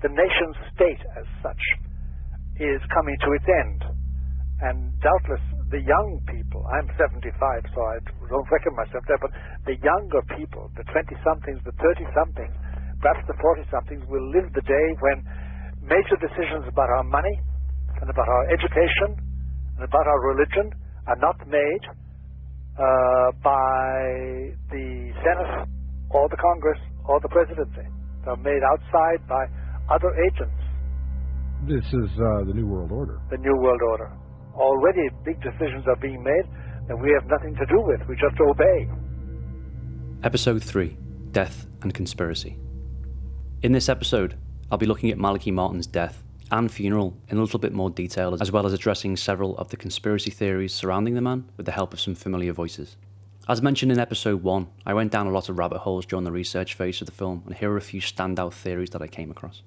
the nation state as such is coming to its end. And doubtless the young people, I'm 75, so I don't reckon myself there, but the younger people, the 20-somethings, the 30-somethings, perhaps the 40-somethings, will live the day when major decisions about our money and about our education and about our religion are not made by the Senate or the Congress or the presidency. They're made outside by other agents. This is the New World Order. The New World Order. Already big decisions are being made that we have nothing to do with. We just obey. Episode 3, Death and Conspiracy. In this episode, I'll be looking at Malachi Martin's death and funeral in a little bit more detail, as well as addressing several of the conspiracy theories surrounding the man with the help of some familiar voices. As mentioned in episode 1, I went down a lot of rabbit holes during the research phase of the film, and here are a few standout theories that I came across.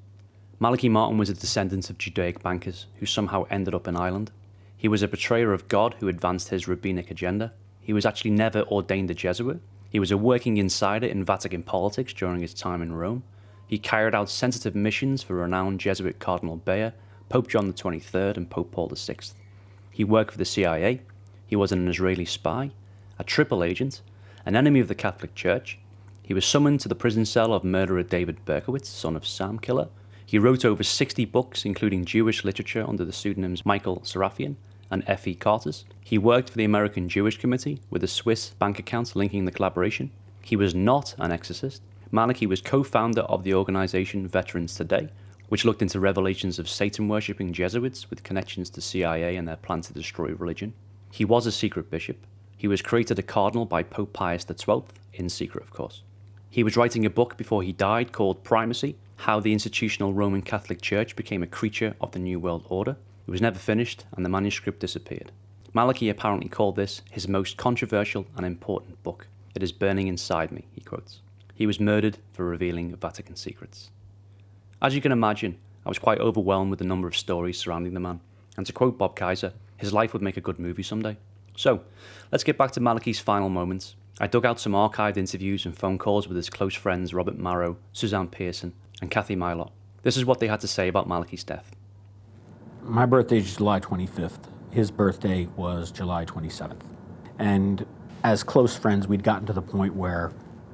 Malachi Martin was a descendant of Judaic bankers who somehow ended up in Ireland. He was a betrayer of God who advanced his rabbinic agenda. He was actually never ordained a Jesuit. He was a working insider in Vatican politics during his time in Rome. He carried out sensitive missions for renowned Jesuit Cardinal Bayer, Pope John XXIII and Pope Paul VI. He worked for the CIA. He was an Israeli spy, a triple agent, an enemy of the Catholic Church. He was summoned to the prison cell of murderer David Berkowitz, son of Sam Killer. He wrote over 60 books, including Jewish literature under the pseudonyms Michael Serafian and F.E. Carters. He worked for the American Jewish Committee with a Swiss bank account linking the collaboration. He was not an exorcist. Malachi was co-founder of the organization Veterans Today, which looked into revelations of Satan-worshipping Jesuits with connections to CIA and their plan to destroy religion. He was a secret bishop. He was created a cardinal by Pope Pius XII, in secret of course. He was writing a book before he died called Primacy, How the Institutional Roman Catholic Church Became a Creature of the New World Order. It was never finished and the manuscript disappeared. Malachi apparently called this his most controversial and important book. It is burning inside me, he quotes. He was murdered for revealing Vatican secrets. As you can imagine, I was quite overwhelmed with the number of stories surrounding the man, and to quote Bob Kaiser, his life would make a good movie someday. So, let's get back to Malachi's final moments. I dug out some archived interviews and phone calls with his close friends Robert Marrow, Suzanne Pearson, and Kathy Mylott. This is what they had to say about Malachi's death. My birthday is July 25th. His birthday was July 27th. And as close friends, we'd gotten to the point where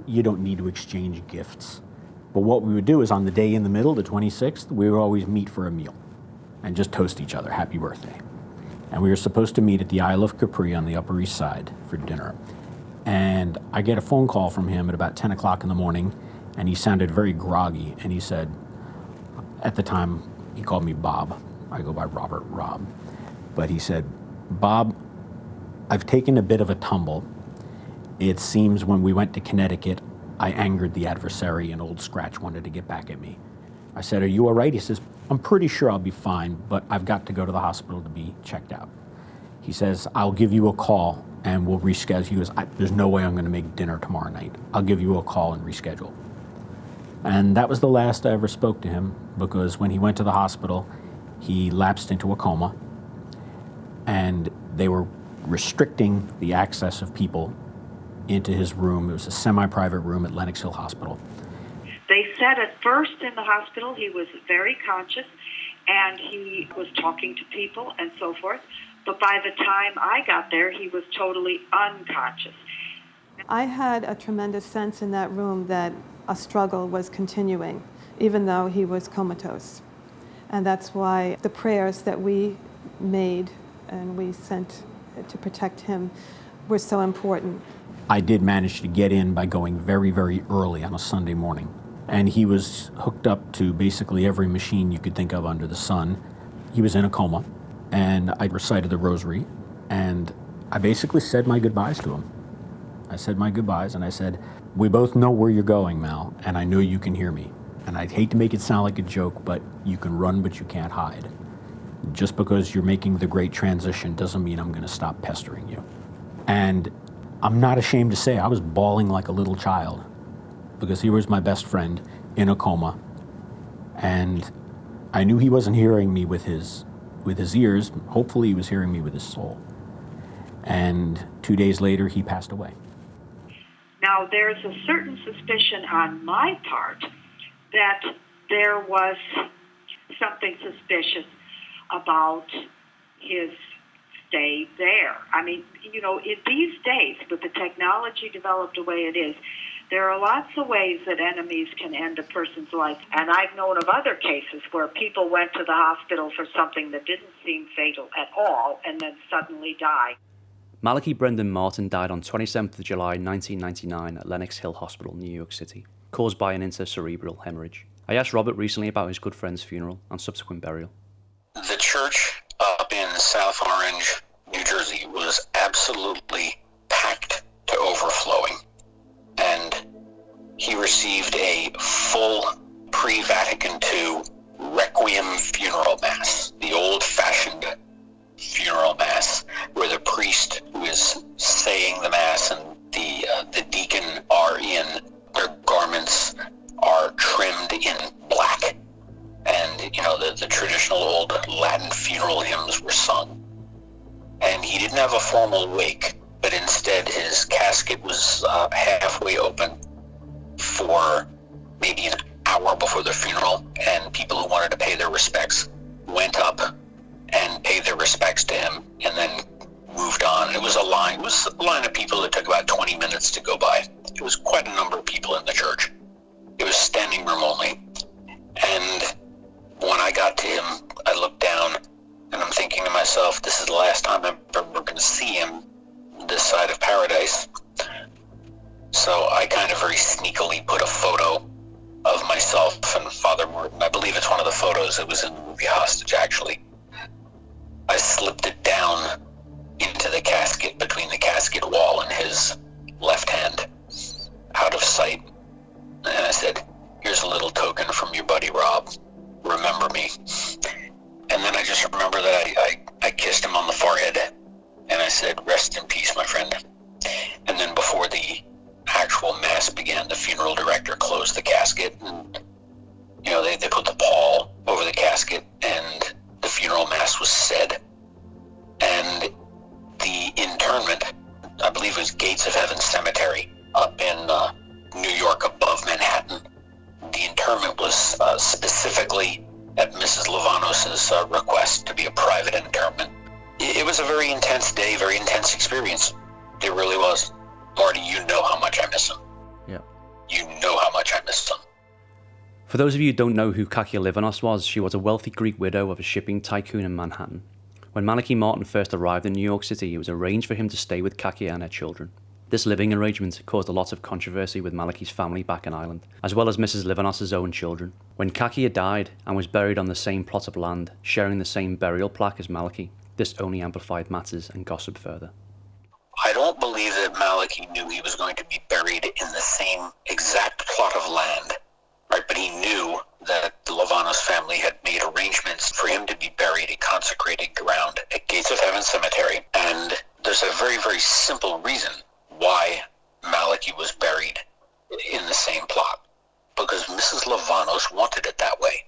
you don't need to exchange gifts. But what we would do is on the day in the middle, the 26th, we would always meet for a meal and just toast each other, happy birthday. And we were supposed to meet at the Isle of Capri on the Upper East Side for dinner. And I get a phone call from him at about 10 o'clock in the morning, and he sounded very groggy, and he said, at the time, he called me Bob. I go by Robert, Rob. But he said, Bob, I've taken a bit of a tumble. It seems when we went to Connecticut, I angered the adversary and Old Scratch wanted to get back at me. I said, are you all right? He says, I'm pretty sure I'll be fine, but I've got to go to the hospital to be checked out. He says, I'll give you a call and we'll reschedule. He goes, there's no way I'm going to make dinner tomorrow night. I'll give you a call and reschedule. And that was the last I ever spoke to him, because when he went to the hospital, he lapsed into a coma, and they were restricting the access of people into his room. It was a semi-private room at Lenox Hill Hospital. They said at first in the hospital he was very conscious and he was talking to people and so forth, but by the time I got there, he was totally unconscious. I had a tremendous sense in that room that a struggle was continuing, even though he was comatose. And that's why the prayers that we made and we sent to protect him were so important. I did manage to get in by going very, very early on a Sunday morning. And he was hooked up to basically every machine you could think of under the sun. He was in a coma, and I recited the rosary, and I basically said my goodbyes to him. I said my goodbyes, and I said, we both know where you're going, Mal, and I know you can hear me. And I'd hate to make it sound like a joke, but you can run, but you can't hide. Just because you're making the great transition doesn't mean I'm going to stop pestering you. And I'm not ashamed to say I was bawling like a little child, because he was my best friend in a coma. And I knew he wasn't hearing me with his ears. Hopefully he was hearing me with his soul. And 2 days later, he passed away. Now, there's a certain suspicion on my part that there was something suspicious about his stay there. I mean, you know, in these days, with the technology developed the way it is, there are lots of ways that enemies can end a person's life. And I've known of other cases where people went to the hospital for something that didn't seem fatal at all and then suddenly died. Malachi Brendan Martin died on 27th of July 1999 at Lenox Hill Hospital, New York City, caused by an intracerebral hemorrhage. I asked Robert recently about his good friend's funeral and subsequent burial. The church up in South Orange, New Jersey, was absolutely packed to overflowing. And he received a full pre-Vatican II Requiem funeral mass, the old-fashioned funeral mass, where the priest who is saying the mass and the deacon are in their garments are trimmed in black. And, you know, the traditional old Latin funeral hymns were sung. And he didn't have a formal wake, but instead his casket was halfway open for maybe an hour before the funeral, and people who wanted to pay their respects went up and paid their respects to him and then moved on. It was a line of people that took about 20 minutes to go by. It was quite a number of people in the church. It was standing room only. And when I got to him, I looked down and I'm thinking to myself, this is the last time I'm ever going to see him this side of paradise. So I kind of very sneakily put a photo of myself and Father Martin. I believe it's one of the photos that was in the movie Hostage, actually. I slipped it down into the casket between the casket wall and his left hand, out of sight. And I said, here's a little token from your buddy Rob. Remember me. And then I just remember that I kissed him on the forehead. And I said, rest in peace, my friend. And then before the actual mass began, the funeral director closed the casket. And, you know, they put the pall over the casket, and the funeral mass was said. And the interment, I believe it was Gates of Heaven Cemetery up in New York above Manhattan. The interment was specifically at Mrs. Livanos' request to be a private interment. It was a very intense day, very intense experience. It really was. Marty, you know how much I miss him. Yeah. You know how much I miss him. For those of you who don't know who Kakia Livanos was, she was a wealthy Greek widow of a shipping tycoon in Manhattan. When Malachi Martin first arrived in New York City, it was arranged for him to stay with Kakia and her children. This living arrangement caused a lot of controversy with Malachi's family back in Ireland, as well as Mrs. Livanos' own children. When Kakia died and was buried on the same plot of land, sharing the same burial plaque as Malachi, this only amplified matters and gossip further. I don't believe that Malachi knew he was going to be buried in the same exact plot of land, right? But he knew that the Livanos family had made arrangements for him to be buried in consecrated ground at Gates of Heaven Cemetery. And there's a very, very simple reason why Malachi was buried in the same plot. Because Mrs. Livanos wanted it that way.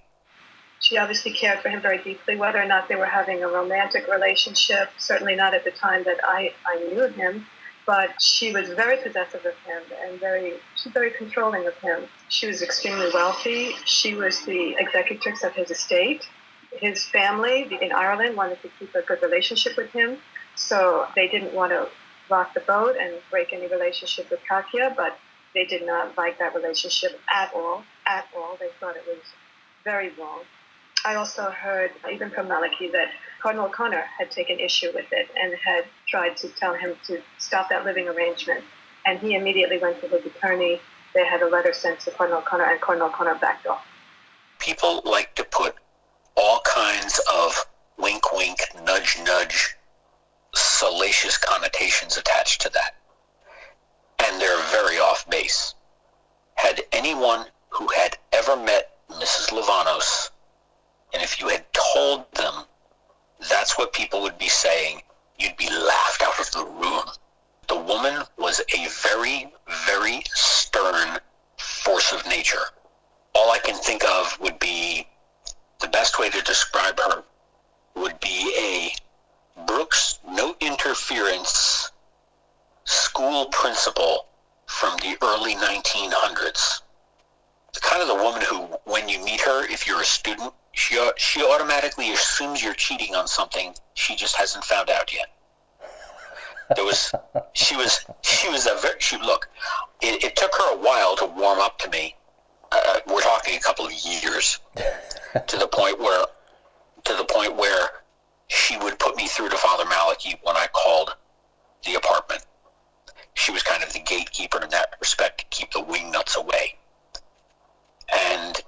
She obviously cared for him very deeply, whether or not they were having a romantic relationship, certainly not at the time that I knew him, but she was very possessive of him and very controlling of him. She was extremely wealthy. She was the executrix of his estate. His family in Ireland wanted to keep a good relationship with him, so they didn't want to rock the boat and break any relationship with Kakia, but they did not like that relationship at all. They thought it was very wrong. I also heard, even from Malachi, that Cardinal O'Connor had taken issue with it and had tried to tell him to stop that living arrangement. And he immediately went to his attorney. They had a letter sent to Cardinal O'Connor, and Cardinal O'Connor backed off. People like to put all kinds of wink, wink, nudge, nudge, salacious connotations attached to that. And they're very off base. Had anyone who had ever met Mrs. Livanos, and if you had told them that's what people would be saying, you'd be laughed out of the room. The woman was a very, very stern force of nature. All I can think of would be, the best way to describe her would be a Brooks no interference school principal from the early 1900s. The kind of the woman who, when you meet her, if you're a student, she automatically assumes you're cheating on something she just hasn't found out yet. Look, it took her a while to warm up to me. We're talking a couple of years, to the point where she would put me through to Father Maloney when I called the apartment. She was kind of the gatekeeper in that respect, to keep the wingnuts away. And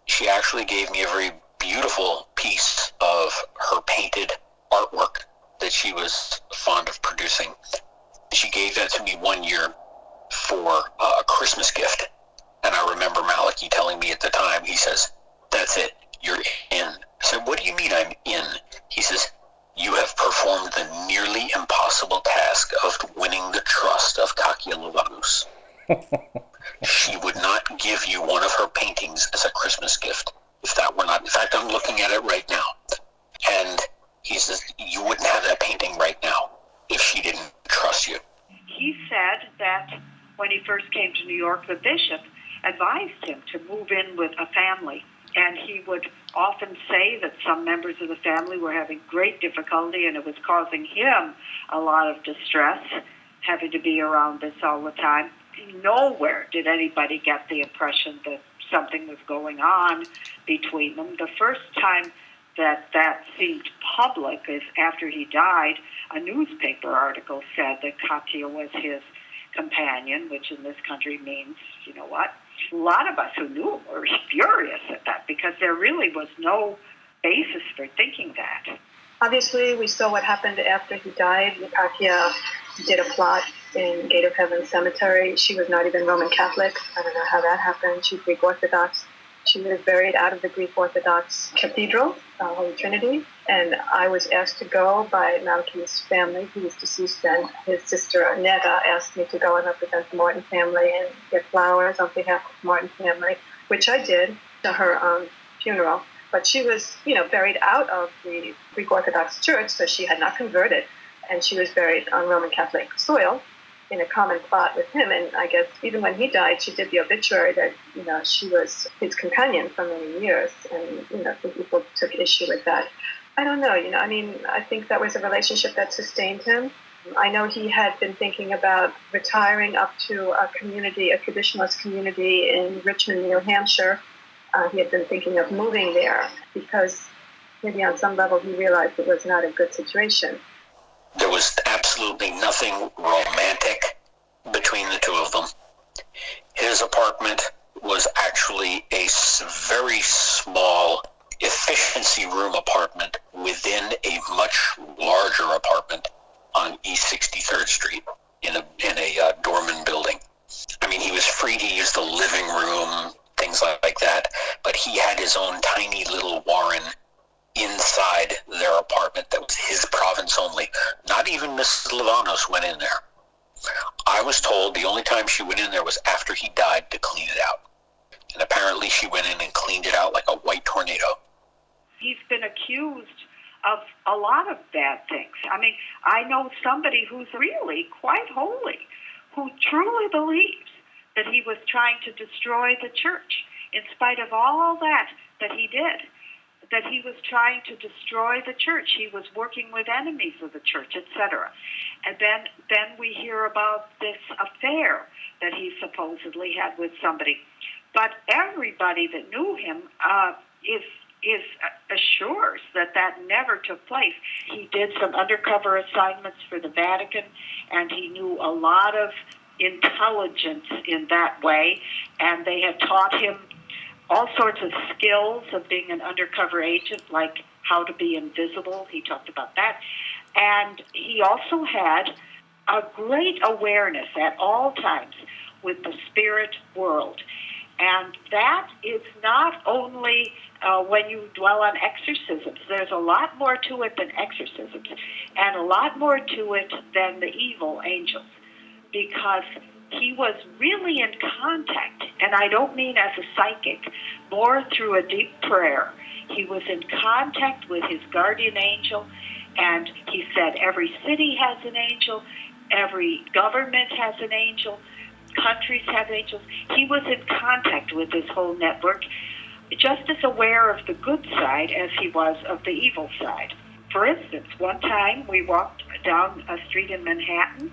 she actually gave me a very beautiful piece of her painted artwork that she was fond of producing. She gave that to me one year for a Christmas gift. And I remember Malachi telling me at the time, he says, "That's it, you're in." I said, "What do you mean I'm in?" He says, "You have performed the nearly impossible task of winning the trust of Kakia Livanos." She would not give you one of her paintings as a Christmas gift if that were not. In fact, I'm looking at it right now. And he says, "You wouldn't have that painting right now if she didn't trust you." He said that when he first came to New York, the bishop advised him to move in with a family. And he would often say that some members of the family were having great difficulty, and it was causing him a lot of distress, having to be around this all the time. Nowhere did anybody get the impression that something was going on between them. The first time that seemed public is after he died. A newspaper article said that Katia was his companion, which in this country means, you know what? A lot of us who knew him were furious at that, because there really was no basis for thinking that. Obviously, we saw what happened after he died. Katia did a plot in Gate of Heaven Cemetery. She was not even Roman Catholic. I don't know how that happened. She's Greek Orthodox. She was buried out of the Greek Orthodox Cathedral, Holy Trinity, and I was asked to go by Malachi's family, who was deceased then. His sister Neva asked me to go and represent the Martin family and get flowers on behalf of the Martin family, which I did to her funeral. But she was, buried out of the Greek Orthodox Church, so she had not converted, and she was buried on Roman Catholic soil in a common plot with him. And I guess even when he died, she did the obituary that, she was his companion for many years. And, some people took issue with that. I don't know, I think that was a relationship that sustained him. I know he had been thinking about retiring up to a traditionalist community in Richmond, New Hampshire. He had been thinking of moving there because maybe on some level he realized it was not a good situation. There was absolutely nothing romantic between the two of them. His apartment was actually a very small efficiency room apartment within a much larger apartment on East 63rd Street in a doorman building. I mean, he was free to use the living room, things like that, but he had his own tiny little warren inside their apartment that was his province only. Not even Mrs. Livanos went in there. I was told the only time she went in there was after he died to clean it out. And apparently she went in and cleaned it out like a white tornado. He's been accused of a lot of bad things. I mean, I know somebody who's really quite holy, who truly believes that he was trying to destroy the church in spite of all that he did. That he was trying to destroy the church. He was working with enemies of the church, etc. And then we hear about this affair that he supposedly had with somebody. But everybody that knew him assures that never took place. He did some undercover assignments for the Vatican, and he knew a lot of intelligence in that way, and they had taught him all sorts of skills of being an undercover agent, like how to be invisible. He talked about that. And he also had a great awareness at all times with the spirit world. And that is not only when you dwell on exorcisms. There's a lot more to it than exorcisms, and a lot more to it than the evil angels, because he was really in contact, and I don't mean as a psychic, more through a deep prayer. He was in contact with his guardian angel, and he said every city has an angel, every government has an angel, countries have angels. He was in contact with this whole network. just as aware of the good side as he was of the evil side. For instance, one time we walked down a street in Manhattan,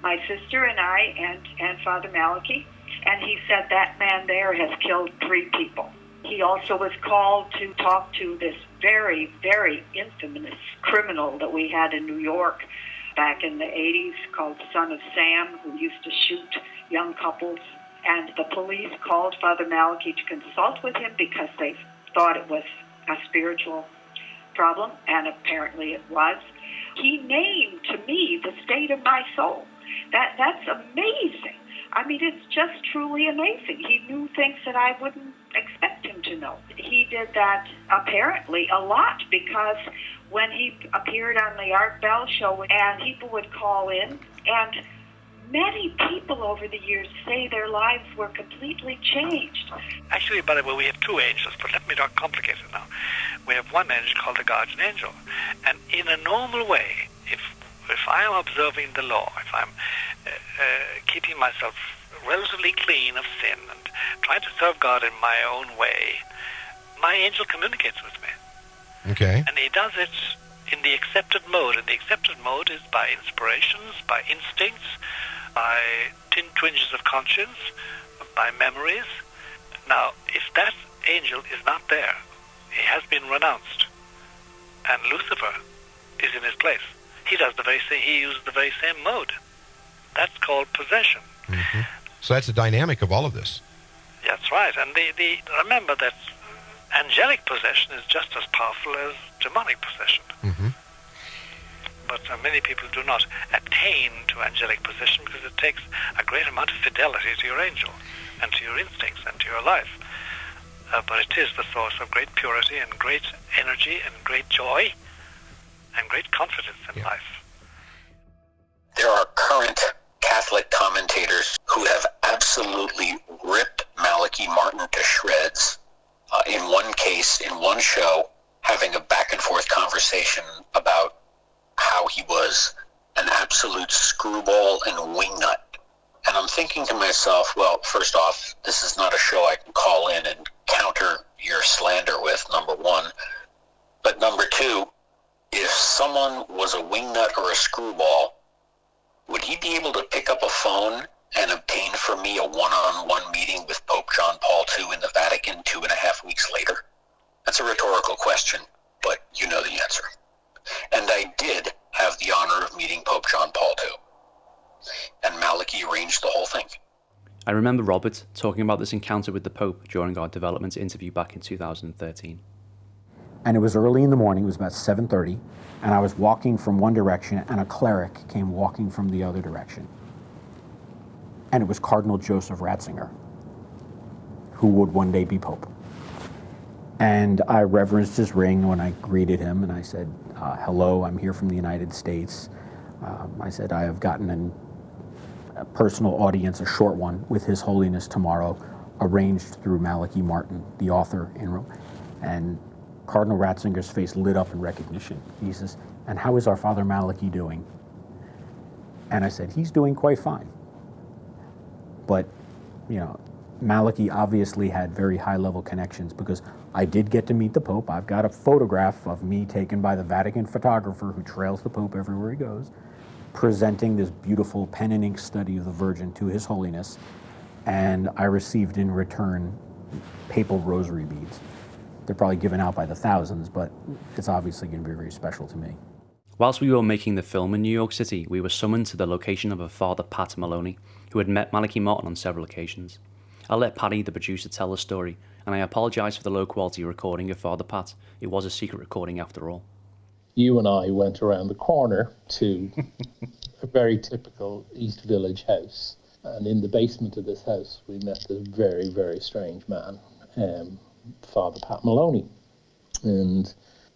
my sister and I and Father Maloney, and he said that man there has killed 3 people. He also was called to talk to this very, very infamous criminal that we had in New York back in the 80s called Son of Sam, who used to shoot young couples. And the police called Father Maloney to consult with him because they thought it was a spiritual problem, and apparently it was. He named to me the state of my soul. That's amazing. I mean, it's just truly amazing. He knew things that I wouldn't expect him to know. He did that apparently a lot, because when he appeared on the Art Bell show and people would call in, and many people over the years say their lives were completely changed. Actually, by the way, we have 2 angels, but let me not complicate it now. We have one angel called the guardian angel. And in a normal way, if I am observing the law, if I'm keeping myself relatively clean of sin and trying to serve God in my own way, my angel communicates with me. Okay. And he does it in the accepted mode. And the accepted mode is by inspirations, by instincts, by twinges of conscience, by memories. Now, if that angel is not there, he has been renounced, and Lucifer is in his place. He does the very same. He uses the very same mode. That's called possession. Mm-hmm. So that's the dynamic of all of this. That's right. And remember that angelic possession is just as powerful as demonic possession. Mm-hmm. But many people do not attain to angelic possession because it takes a great amount of fidelity to your angel and to your instincts and to your life. But it is the source of great purity and great energy and great joy and great confidence in life. There are current Catholic commentators who have absolutely ripped Malachi Martin to shreds. In one case, in one show, having a back-and-forth conversation about how he was an absolute screwball and wingnut. And I'm thinking to myself, well, first off, this is not a show I can call in and counter your slander with, number one. But number two, if someone was a wingnut or a screwball, would he be able to pick up a phone and obtain for me a one-on-one meeting with Pope John Paul II in the Vatican 2.5 weeks later? That's a rhetorical question, but you know the answer. And I did have the honor of meeting Pope John Paul II. And Malachi arranged the whole thing. I remember Robert talking about this encounter with the Pope during our development interview back in 2013. And it was early in the morning, it was about 7:30, and I was walking from one direction, and a cleric came walking from the other direction. And it was Cardinal Joseph Ratzinger, who would one day be Pope. And I reverenced his ring when I greeted him, and I said, hello, I'm here from the United States. I said, I have gotten a personal audience, a short one, with His Holiness tomorrow, arranged through Malachi Martin, the author in Rome. And Cardinal Ratzinger's face lit up in recognition. He says, and how is our Father Malachi doing? And I said, he's doing quite fine. But, Malachi obviously had very high-level connections because I did get to meet the Pope. I've got a photograph of me taken by the Vatican photographer who trails the Pope everywhere he goes, presenting this beautiful pen and ink study of the Virgin to His Holiness, and I received in return papal rosary beads. They're probably given out by the thousands, but it's obviously going to be very special to me. Whilst we were making the film in New York City, we were summoned to the location of a Father Pat Maloney, who had met Malachi Martin on several occasions. I'll let Paddy, the producer, tell the story, and I apologise for the low-quality recording of Father Pat. It was a secret recording after all. You and I went around the corner to a very typical East Village house, and in the basement of this house we met this very, very strange man, Father Pat Maloney, and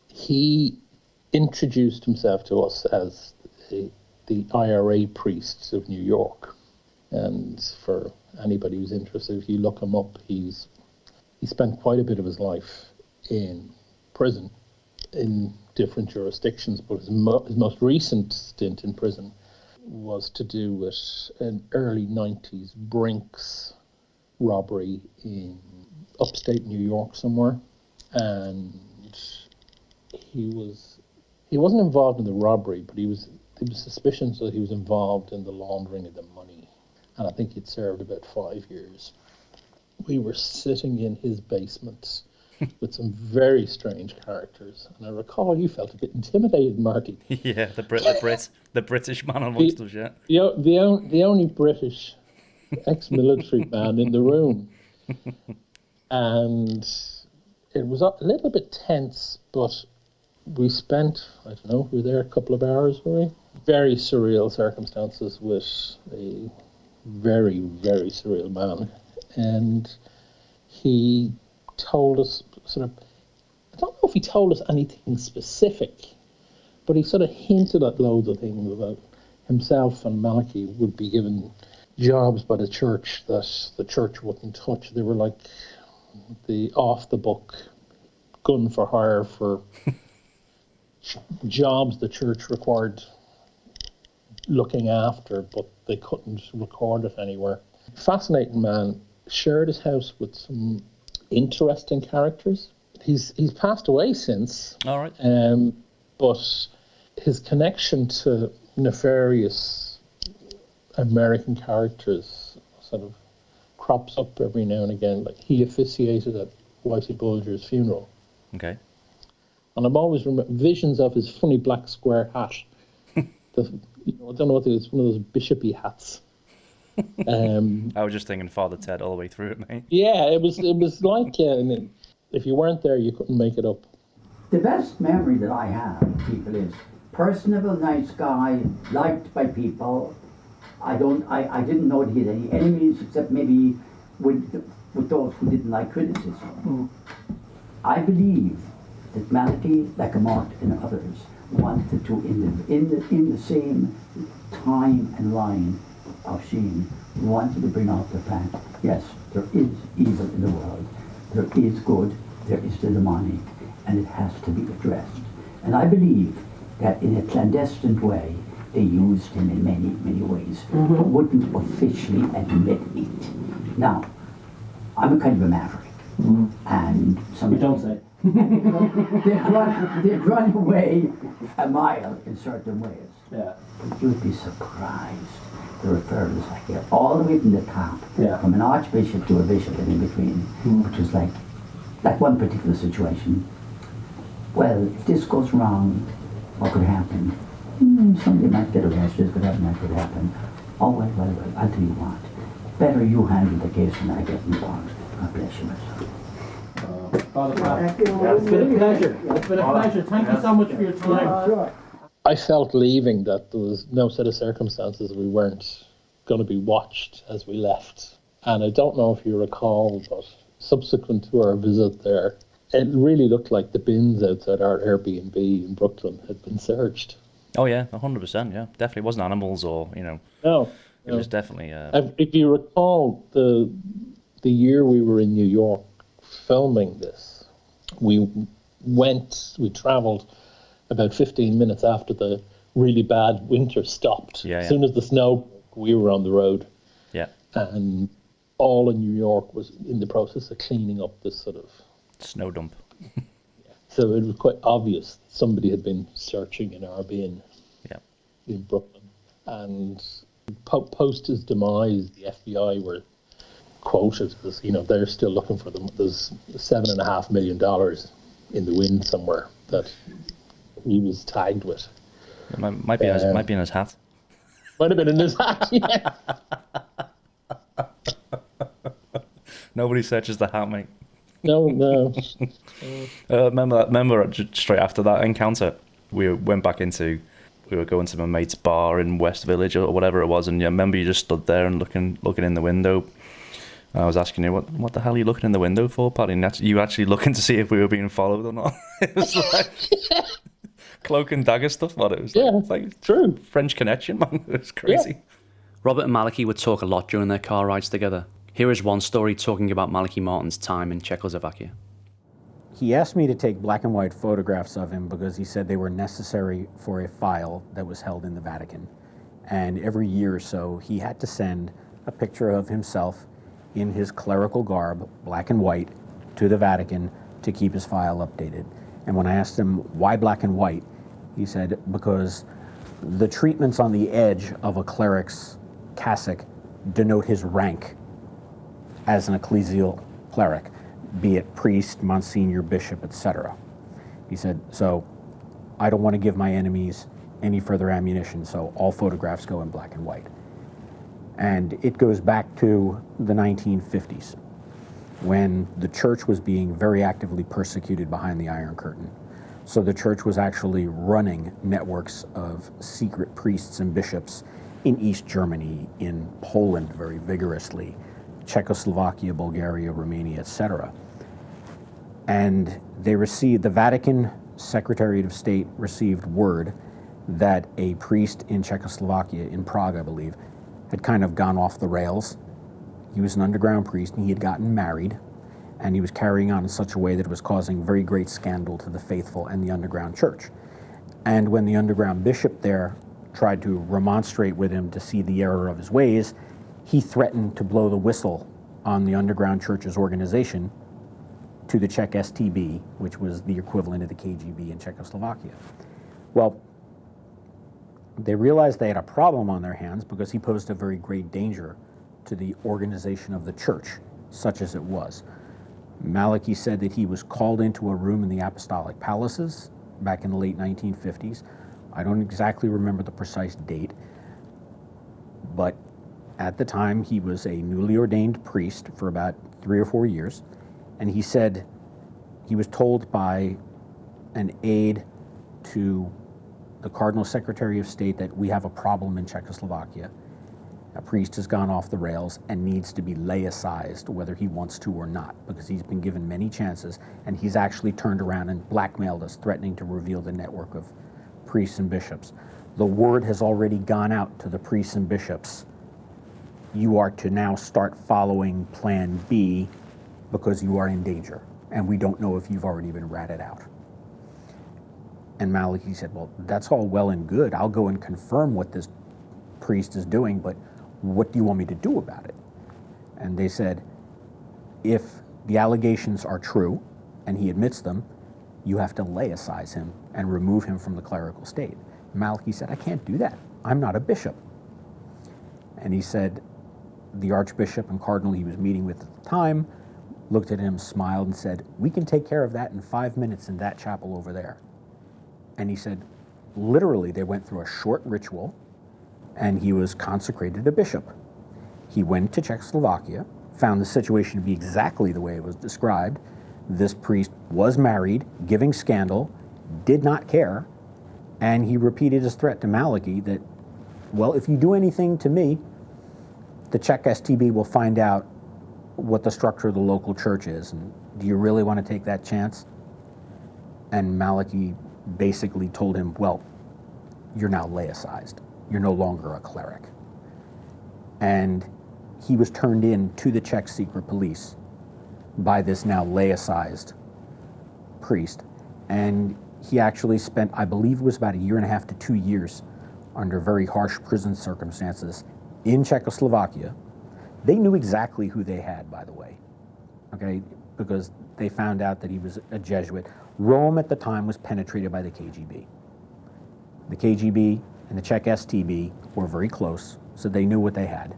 he introduced himself to us as the IRA priests of New York. And for anybody who's interested, if you look him up, he spent quite a bit of his life in prison in different jurisdictions, but his most recent stint in prison was to do with an early 90s Brinks robbery in upstate New York somewhere, and he wasn't involved in the robbery, but there was suspicions that he was involved in the laundering of the money, and I think he'd served about 5 years. We were sitting in his basement with some very strange characters, and I recall you felt a bit intimidated, Marty. Yeah, the British man amongst us, yeah. The only British ex-military man in the room, and it was a little bit tense, but we spent, I don't know, we were there a couple of hours, were we? Very surreal circumstances with a very, very surreal man. And he told us I don't know if he told us anything specific, but he sort of hinted at loads of things about himself and Malachi would be given jobs by the church that the church wouldn't touch. They were like the off-the-book gun for hire for jobs the church required looking after, but they couldn't record it anywhere. Fascinating man. Shared his house with some interesting characters. He's passed away since. All right. But his connection to nefarious American characters sort of crops up every now and again. Like he officiated at Whitey Bulger's funeral. Okay. And I'm always visions of his funny black square hat. I don't know what it is, one of those bishopy hats. I was just thinking Father Ted all the way through it, mate. Yeah, it was like if you weren't there, you couldn't make it up. The best memory that I have of people is personable, nice guy, liked by people. I didn't know that he had any enemies except maybe with those who didn't like criticism. I believe that Malachi, like Marty and others, wanted to, in the same time and line of Sheen, wanted to bring out the fact, yes, there is evil in the world, there is good, there is the demonic, and it has to be addressed. And I believe that in a clandestine way, they used him in many, many ways, but wouldn't officially admit it. Now, I'm a kind of a maverick, and some You don't say. they'd run away a mile in certain ways. Yeah. But you'd be surprised. The referrals I get all the way from the top, Yeah. from an archbishop to a bishop and in between, which was like one particular situation. Well, if this goes wrong, what could happen? Somebody might get arrested, this could happen, that could happen. Oh, well, I'll tell you what. Better you handle the case than I get involved. God bless you, my son. Father Maloney. It's been a pleasure. It's been a pleasure. Thank you so much for your time. Sure. I felt leaving that there was no set of circumstances we weren't going to be watched as we left. And I don't know if you recall, but subsequent to our visit there, it really looked like the bins outside our Airbnb in Brooklyn had been searched. Oh yeah, 100%. Yeah, definitely. It wasn't animals or No. It was definitely. If you recall, the year we were in New York filming this, we travelled about 15 minutes after the really bad winter stopped. Yeah. As soon as the snow broke, we were on the road. Yeah. And all in New York was in the process of cleaning up this sort of snow dump. So it was quite obvious somebody had been searching in our bin in Brooklyn. And post his demise, the FBI were quoted as, they're still looking for them. There's $7.5 million in the wind somewhere that he was tagged with. It might be in his hat. Might have been in his hat, yeah. Nobody searches the hat, mate. No. Remember straight after that encounter, we were going to my mate's bar in West Village or whatever it was, and I remember you just stood there and looking in the window. I was asking you, what the hell are you looking in the window for, Paddy? And you actually looking to see if we were being followed or not. It was like cloak and dagger stuff, man. It was like true French Connection, man. It was crazy. Yeah. Robert and Malachi would talk a lot during their car rides together. Here is one story talking about Malachi Martin's time in Czechoslovakia. He asked me to take black and white photographs of him because he said they were necessary for a file that was held in the Vatican. And every year or so, he had to send a picture of himself in his clerical garb, black and white, to the Vatican to keep his file updated. And when I asked him why black and white, he said, because the treatments on the edge of a cleric's cassock denote his rank as an ecclesial cleric, be it priest, monsignor, bishop, etc. He said, so I don't want to give my enemies any further ammunition, so all photographs go in black and white. And it goes back to the 1950s, when the church was being very actively persecuted behind the Iron Curtain. So the church was actually running networks of secret priests and bishops in East Germany, in Poland very vigorously, Czechoslovakia, Bulgaria, Romania, etc. And the Vatican Secretariat of State received word that a priest in Czechoslovakia, in Prague, I believe, had kind of gone off the rails. He was an underground priest, and he had gotten married, and he was carrying on in such a way that it was causing very great scandal to the faithful and the underground church. And when the underground bishop there tried to remonstrate with him to see the error of his ways, he threatened to blow the whistle on the underground church's organization to the Czech STB, which was the equivalent of the KGB in Czechoslovakia. Well, they realized they had a problem on their hands because he posed a very great danger to the organization of the church, such as it was. Malachi said that he was called into a room in the Apostolic Palaces back in the late 1950s. I don't exactly remember the precise date, but at the time he was a newly ordained priest for about 3 or 4 years, and he said he was told by an aide to the Cardinal Secretary of State that we have a problem in Czechoslovakia. A priest has gone off the rails and needs to be laicized, whether he wants to or not, because he's been given many chances, and he's actually turned around and blackmailed us, threatening to reveal the network of priests and bishops. The word has already gone out to the priests and bishops. You are to now start following Plan B because you are in danger, and we don't know if you've already been ratted out. And Malachi said, well, that's all well and good. I'll go and confirm what this priest is doing, but what do you want me to do about it? And they said, if the allegations are true and he admits them, you have to laicize him and remove him from the clerical state. Malachi said, I can't do that. I'm not a bishop. And he said, the archbishop and cardinal he was meeting with at the time looked at him, smiled, and said, we can take care of that in 5 minutes in that chapel over there. And he said, literally, they went through a short ritual, and he was consecrated a bishop. He went to Czechoslovakia, found the situation to be exactly the way it was described. This priest was married, giving scandal, did not care, and he repeated his threat to Malachi that, well, if you do anything to me, the Czech STB will find out what the structure of the local church is, and do you really want to take that chance? And Malachi basically told him, well, you're now laicized. You're no longer a cleric. And he was turned in to the Czech secret police by this now laicized priest. And he actually spent, I believe it was about 1.5 to 2 years under very harsh prison circumstances in Czechoslovakia. They knew exactly who they had, by the way, okay, because they found out that he was a Jesuit. Rome at the time was penetrated by the KGB. The KGB and the Czech STB were very close, so they knew what they had.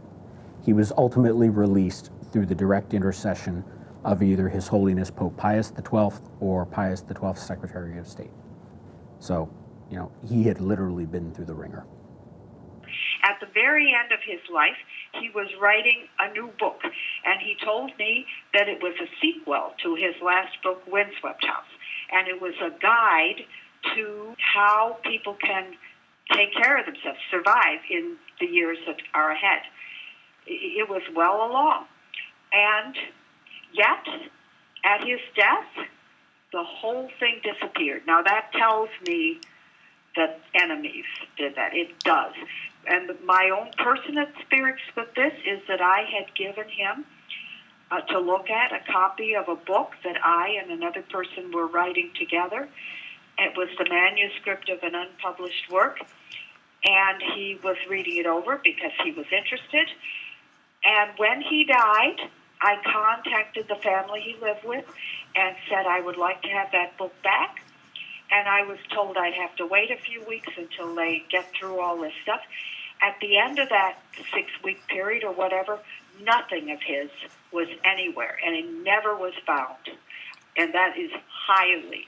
He was ultimately released through the direct intercession of either His Holiness Pope Pius XII or Pius XII's Secretary of State. So, you know, he had literally been through the ringer. At the very end of his life, he was writing a new book, and he told me that it was a sequel to his last book, Windswept House, and it was a guide to how people can take care of themselves, survive in the years that are ahead. It was well along. And yet, at his death, the whole thing disappeared. Now, that tells me that enemies did that. It does. And my own personal experience with this is that I had given him to look at a copy of a book that I and another person were writing together. It was the manuscript of an unpublished work, and he was reading it over because he was interested. And when he died, I contacted the family he lived with and said I would like to have that book back. And I was told I'd have to wait a few weeks until they get through all this stuff. At the end of that 6-week period or whatever, nothing of his was anywhere, and it never was found. And that is highly,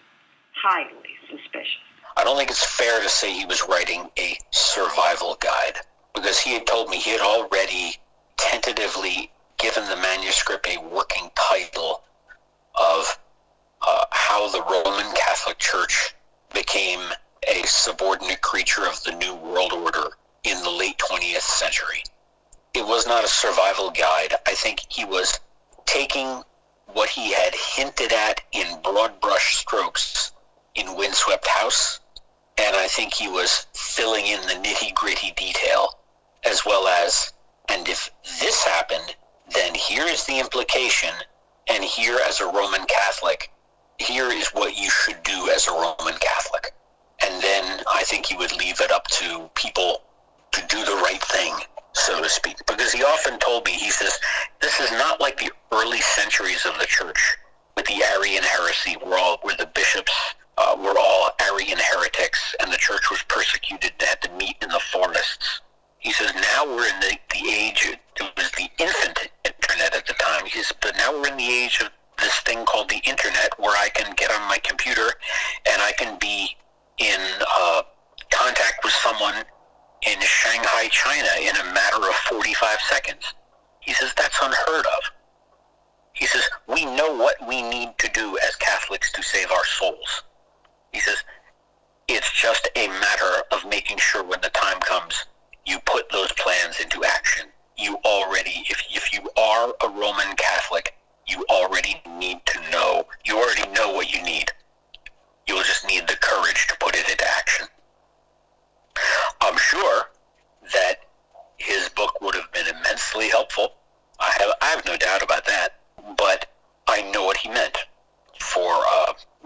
highly suspicious. I don't think it's fair to say he was writing a survival guide, because he had told me he had already tentatively given the manuscript a working title of how the Roman Catholic Church became a subordinate creature of the New World Order in the late 20th century. It was not a survival guide. I think he was taking what he had hinted at in broad brush strokes in Windswept House, and I think he was filling in the nitty-gritty detail, as well as, and if this happened, then here is the implication, and here as a Roman Catholic, here is what you should do as a Roman Catholic. And then I think he would leave it up to people to do the right thing, so to speak. Because he often told me, he says, this is not like the early centuries of the church with the Arian heresy, where the bishops were all Arian heretics and the church was persecuted and had to meet in the forests. He says, now we're in the age, it was the infant internet at the time. He says, but now we're in the age of this thing called the internet, where I can get on my computer and I can be in contact with someone in Shanghai, China in a matter of 45 seconds. He says, that's unheard of. He says, we know what we need to do as Catholics to save our souls. He says, it's just a matter of making sure when the time comes, you put those plans into action. You already, if you are a Roman Catholic, you already need to know, you already know what you need. You'll just need the courage to put it into action. I'm sure that his book would have been immensely helpful. I have no doubt about that. But I know what he meant for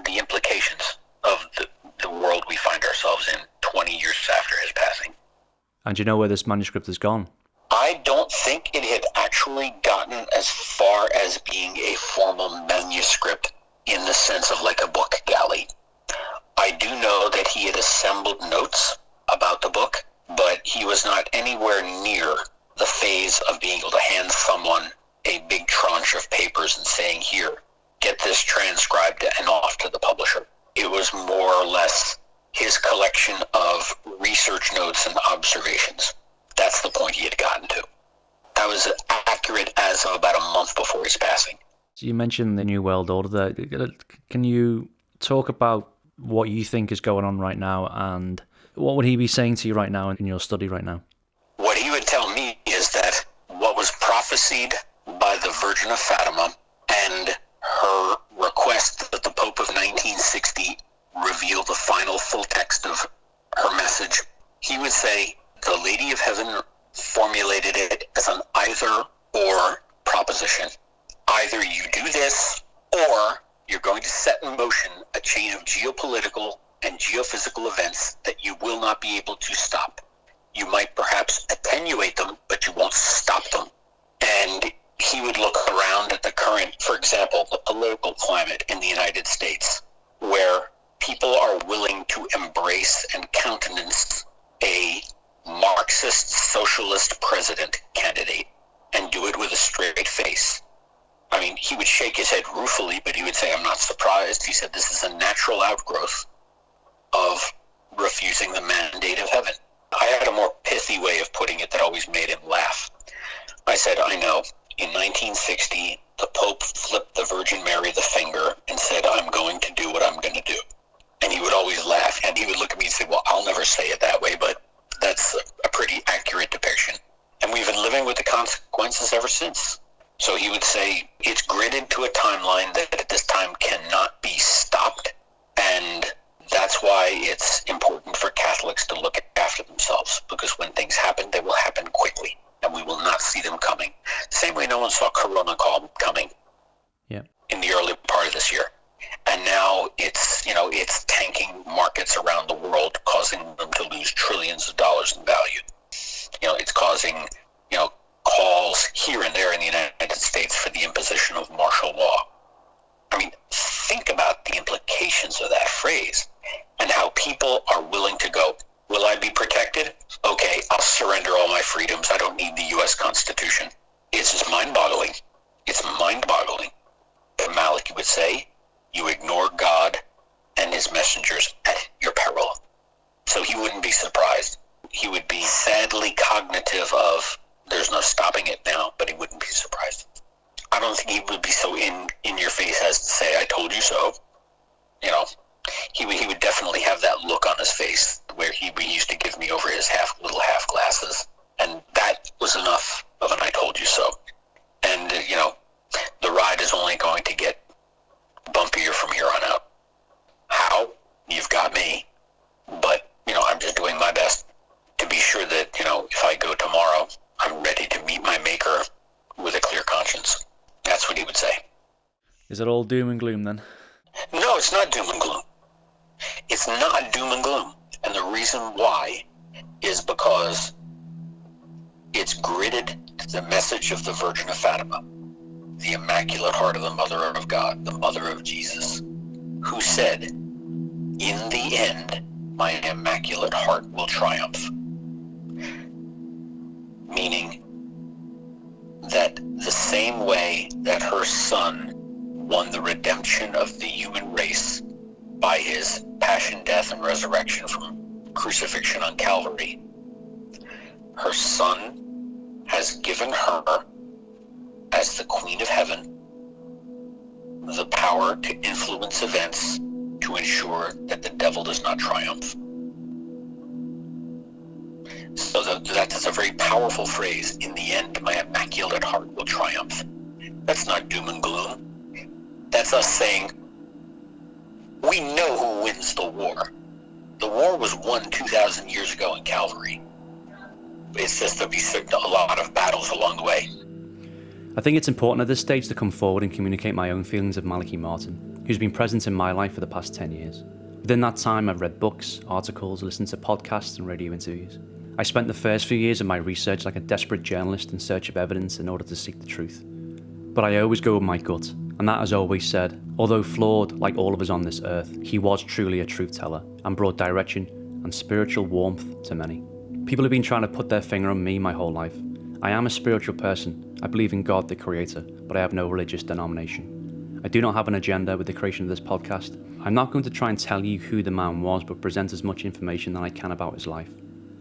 the implications of the world we find ourselves in 20 years after his passing. And do you know where this manuscript has gone? I don't think it had actually gotten as far as being a formal manuscript in the sense of like a book galley. I do know that he had assembled notes about the book, but he was not anywhere near the phase of being able to hand someone a big tranche of papers and saying, here, get this transcribed and off to the publisher. It was more or less his collection of research notes and observations. That's the point he had gotten to. That was accurate as of about a month before his passing. So you mentioned the New World Order there. Can you talk about what you think is going on right now, and what would he be saying to you right now in your study right now? What he would tell me is that what was prophesied by the Virgin of Fatima and her request that the Pope of 1960 reveal the final full text of her message, he would say the Lady of Heaven formulated it as an either-or proposition. Either you do this, or you're going to set in motion a chain of geopolitical and geophysical events that you will not be able to stop. You might perhaps attenuate them, but you won't stop them. And he would look around at the current, for example, the political climate in the United States, where people are willing to embrace and countenance a Marxist socialist president candidate and do it with a straight face. I mean, he would shake his head ruefully, but he would say, I'm not surprised. He said, this is a natural outgrowth of refusing the mandate of heaven. I had a more pithy way of putting it that always made him laugh. I said, I know, in 1960, the Pope flipped the Virgin Mary the finger and said, I'm going to do what I'm going to do. And he would always laugh, and he would look at me and say, well, I'll never say it that way, but that's a pretty accurate depiction. And we've been living with the consequences ever since. So he would say, it's gridded to a timeline that at this time cannot be stopped, and that's why it's important for Catholics to look after themselves, because when things happen, they will happen quickly, and we will not see them coming. Same way no one saw Corona coming in the early part of this year. And now it's tanking markets around the world, causing them to lose trillions of dollars in value. It's causing, calls here and there in the United States for the imposition phrase, and how people are willing to go, will I be protected? Okay, I'll surrender all my freedoms. I don't need the U.S. Constitution. It's just mind-boggling. It's mind-boggling. But Malachi would say, you ignore God and his messengers at your peril. So he wouldn't be surprised. He would be sadly cognitive of, there's no stopping it now, but he wouldn't be surprised. I don't think he would be so in your face as to say, I told you so. You know, he would definitely have that look on his face where he used to give me over his little half glasses. And that was enough of an I told you so. And, you know, the ride is only going to get bumpier from here on out. How? You've got me. But, you know, I'm just doing my best to be sure that, you know, if I go tomorrow, I'm ready to meet my maker with a clear conscience. That's what he would say. Is it all doom and gloom then? No, it's not doom and gloom. It's not doom and gloom. And the reason why is because it's gridded to the message of the Virgin of Fatima, the Immaculate Heart of the Mother of God, the Mother of Jesus, who said, in the end, my Immaculate Heart will triumph. Meaning that the same way that her Son won the redemption of the human race by his passion, death, and resurrection from crucifixion on Calvary, her Son has given her, as the Queen of Heaven, the power to influence events to ensure that the devil does not triumph. So that's a very powerful phrase. In the end, my Immaculate Heart will triumph. That's not doom and gloom. That's us saying, we know who wins the war. The war was won 2,000 years ago in Calvary. It's just there'll be a lot of battles along the way. I think it's important at this stage to come forward and communicate my own feelings of Malachi Martin, who's been present in my life for the past 10 years. Within that time, I've read books, articles, listened to podcasts and radio interviews. I spent the first few years of my research like a desperate journalist in search of evidence in order to seek the truth. But I always go with my gut, and that has always said, although flawed like all of us on this earth, he was truly a truth teller and brought direction and spiritual warmth to many. People have been trying to put their finger on me my whole life. I am a spiritual person. I believe in God, the Creator, but I have no religious denomination. I do not have an agenda with the creation of this podcast. I'm not going to try and tell you who the man was, but present as much information that I can about his life.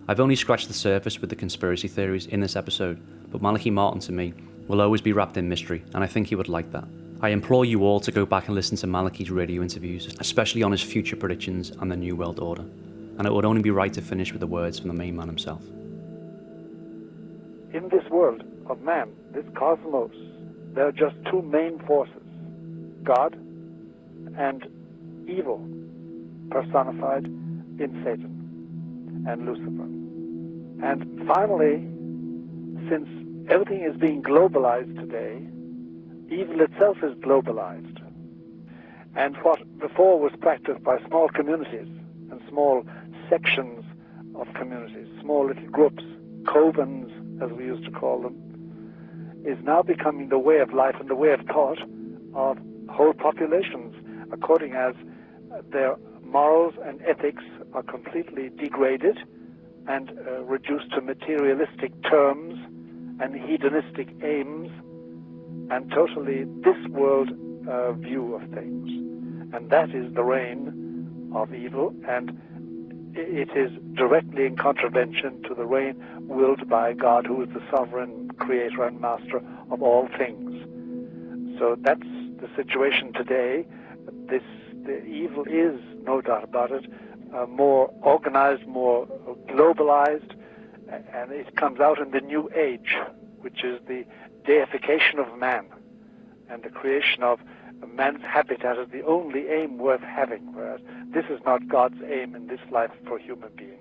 I've only scratched the surface with the conspiracy theories in this episode, but Malachi Martin to me will always be wrapped in mystery, and I think he would like that. I implore you all to go back and listen to Malachi's radio interviews, especially on his future predictions and the New World Order. And it would only be right to finish with the words from the main man himself. In this world of man, this cosmos, there are just two main forces, God and evil, personified in Satan and Lucifer. And finally, since everything is being globalized today, evil itself is globalized. And what before was practiced by small communities and small sections of communities, small little groups, covens, as we used to call them, is now becoming the way of life and the way of thought of whole populations, according as their morals and ethics are completely degraded and reduced to materialistic terms and hedonistic aims and totally this world view of things. And that is the reign of evil, and it is directly in contravention to the reign willed by God, who is the sovereign creator and master of all things. So that's the situation today. The evil is, no doubt about it, more organized, more globalized, and it comes out in the new age, which is the deification of man and the creation of man's habitat as the only aim worth having, whereas this is not God's aim in this life for human beings.